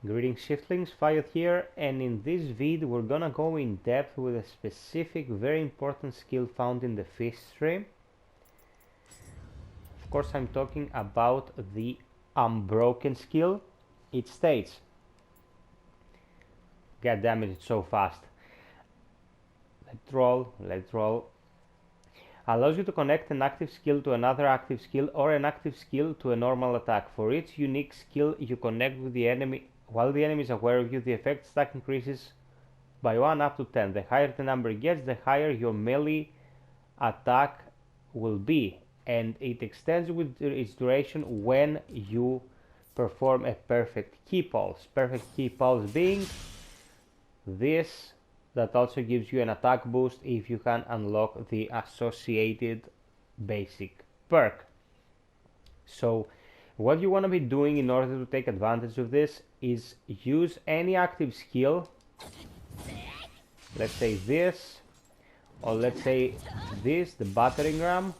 Greetings shiftlings, FiOth here, and in this video we're gonna go in depth with a specific very important skill found in the fish stream. Of course I'm talking about the Unbroken skill. It states, god damn it, it's so fast. Let's roll. Allows you to connect an active skill to another active skill or an active skill to a normal attack. For each unique skill you connect with the enemy while the enemy is aware of you, the effect stack increases by 1 up to 10. The higher the number gets, the higher your melee attack will be, and it extends with its duration when you perform a perfect key pulse. Perfect key pulse being this, that also gives you an attack boost if you can unlock the associated basic perk. So what you want to be doing in order to take advantage of this is use any active skill, let's say this, or let's say this, the battering ram,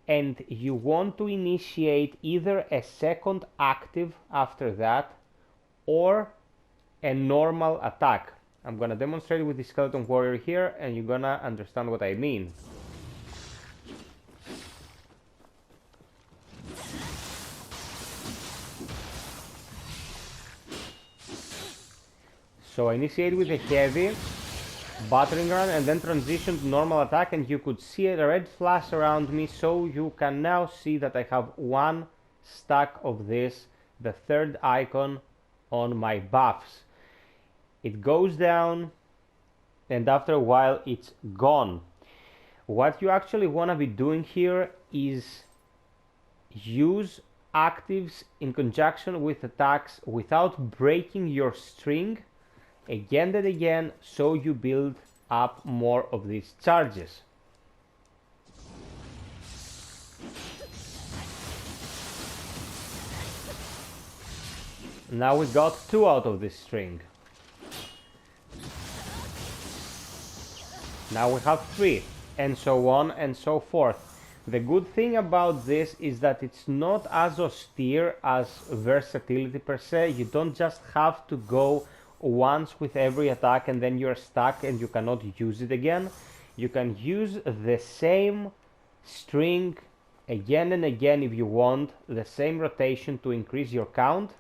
and you want to initiate either a second active after that or a normal attack. I'm gonna demonstrate with the skeleton warrior here and you're gonna understand what I mean. So I initiate with a heavy battering ram and then transition to normal attack, and you could see a red flash around me, so you can now see that I have one stack of this, the third icon on my buffs. It goes down and after a while it's gone. What you actually want to be doing here is use actives in conjunction with attacks without breaking your string again and again, so you build up more of these charges. Now we got 2 out of this string. Now we have 3, and so on and so forth. The good thing about this is that it's not as austere as versatility per se. You don't just have to go once with every attack and then you're stuck and you cannot use it again. You can use the same string again and again if you want, the same rotation to increase your count.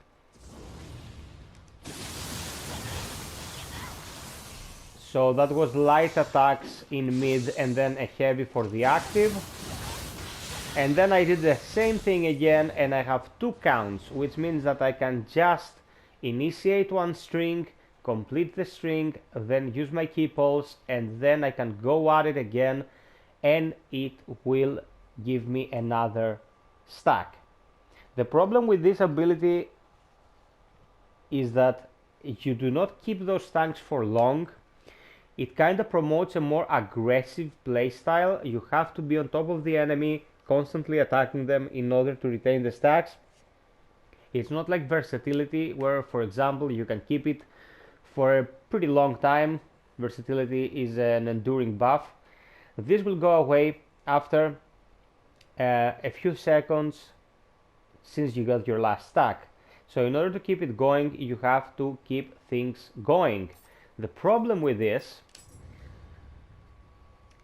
So that was light attacks in mid and then a heavy for the active. And then I did the same thing again and I have 2 counts, which means that I can just initiate one string, complete the string, then use my key pulse, and then I can go at it again and it will give me another stack. The problem with this ability is that you do not keep those stacks for long. It kind of promotes a more aggressive playstyle. You have to be on top of the enemy, constantly attacking them in order to retain the stacks. It's not like versatility, where for example you can keep it for a pretty long time. Versatility is an enduring buff. This will go away after a few seconds since you got your last stack. So in order to keep it going, you have to keep things going. The problem with this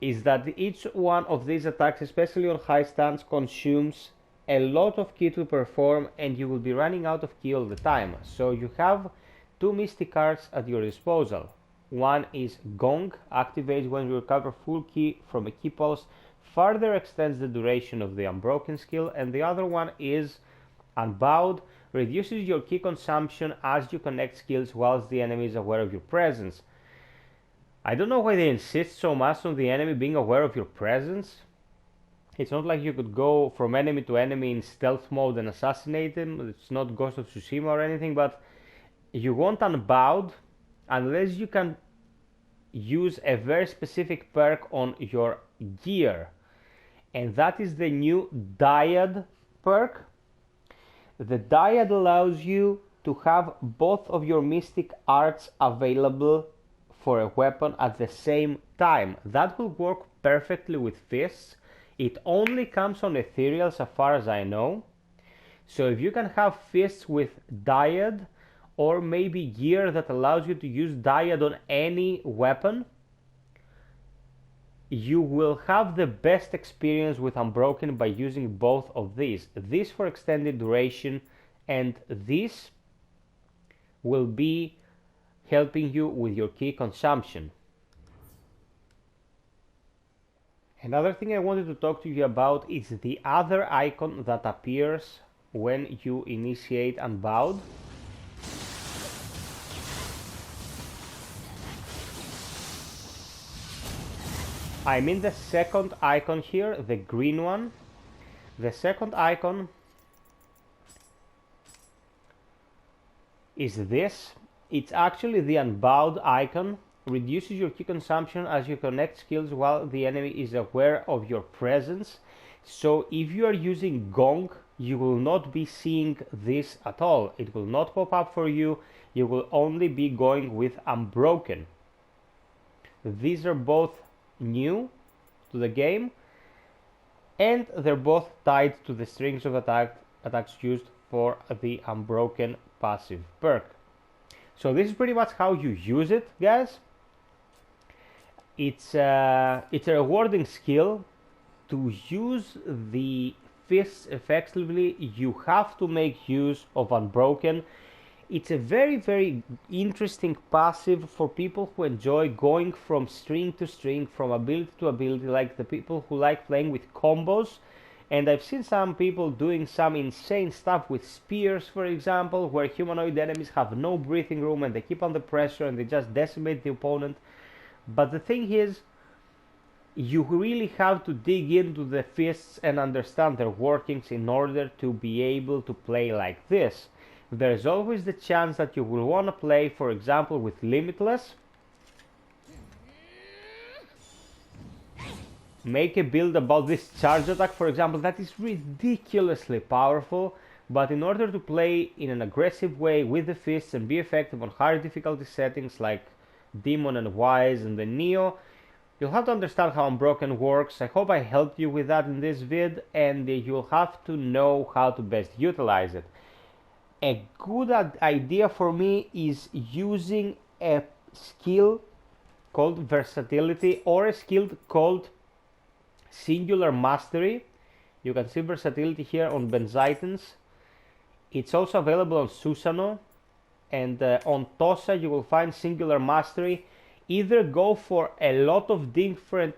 is that each one of these attacks, especially on high stance, consumes a lot of ki to perform, and you will be running out of ki all the time. So you have 2 mystic cards at your disposal. One is Gong, activates when you recover full ki from a key pulse, further extends the duration of the Unbroken skill, and the other one is Unbowed, reduces your ki consumption as you connect skills whilst the enemy is aware of your presence. I don't know why they insist so much on the enemy being aware of your presence. It's not like you could go from enemy to enemy in stealth mode and assassinate him. It's not Ghost of Tsushima or anything, but you want Unbowed unless you can use a very specific perk on your gear, and that is the new Dyad perk. The Dyad allows you to have both of your mystic arts available for a weapon at the same time. That will work perfectly with fists. It only comes on ethereal, so far as I know. So if you can have fists with Dyad or maybe gear that allows you to use Dyad on any weapon, you will have the best experience with Unbroken by using both of these. This for extended duration, and this will be helping you with your key consumption. Another thing I wanted to talk to you about is the other icon that appears when you initiate Unbowed. I mean the second icon here, the green one. The second icon is this. It's actually the Unbowed icon. Reduces your key consumption as you connect skills while the enemy is aware of your presence. So if you are using Gong, you will not be seeing this at all. It will not pop up for you. You will only be going with Unbroken. These are both new to the game, and they're both tied to the strings of attacks used for the Unbroken passive perk. So this is pretty much how you use it, guys. It's a rewarding skill. To use the fists effectively, you have to make use of Unbroken. It's a very, very interesting passive for people who enjoy going from string to string, from ability to ability, like the people who like playing with combos. And I've seen some people doing some insane stuff with spears, for example, where humanoid enemies have no breathing room and they keep under pressure and they just decimate the opponent. But the thing is, you really have to dig into the fists and understand their workings in order to be able to play like this. There's always the chance that you will want to play, for example, with Limitless. Make a build about this charge attack, for example, that is ridiculously powerful. But in order to play in an aggressive way with the fists and be effective on higher difficulty settings like Demon and Wise and the Neo, you'll have to understand how Unbroken works. I hope I helped you with that in this vid, and you'll have to know how to best utilize it. A good idea for me is using a skill called Versatility or a skill called Singular Mastery. You can see Versatility here on Benzaitans. It's also available on Susano, and on Tosa you will find Singular Mastery. Either go for a lot of different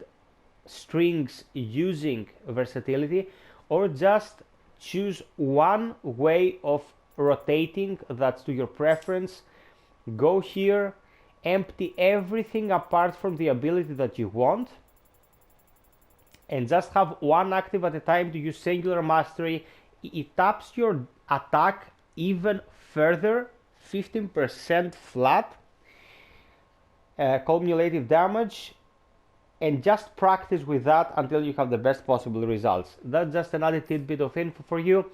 strings using Versatility, or just choose one way of rotating that's to your preference. Go here, empty everything apart from the ability that you want, and just have one active at a time to use Singular Mastery. It taps your attack even further, 15% flat cumulative damage, and just practice with that until you have the best possible results. That's just another tidbit of info for you.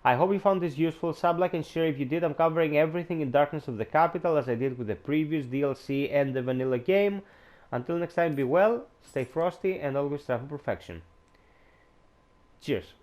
I hope you found this useful. Sub, like, and share if you did. I'm covering everything in Darkness of the Capital as I did with the previous DLC and the vanilla game. Until next time, be well, stay frosty, and always strive for perfection. Cheers.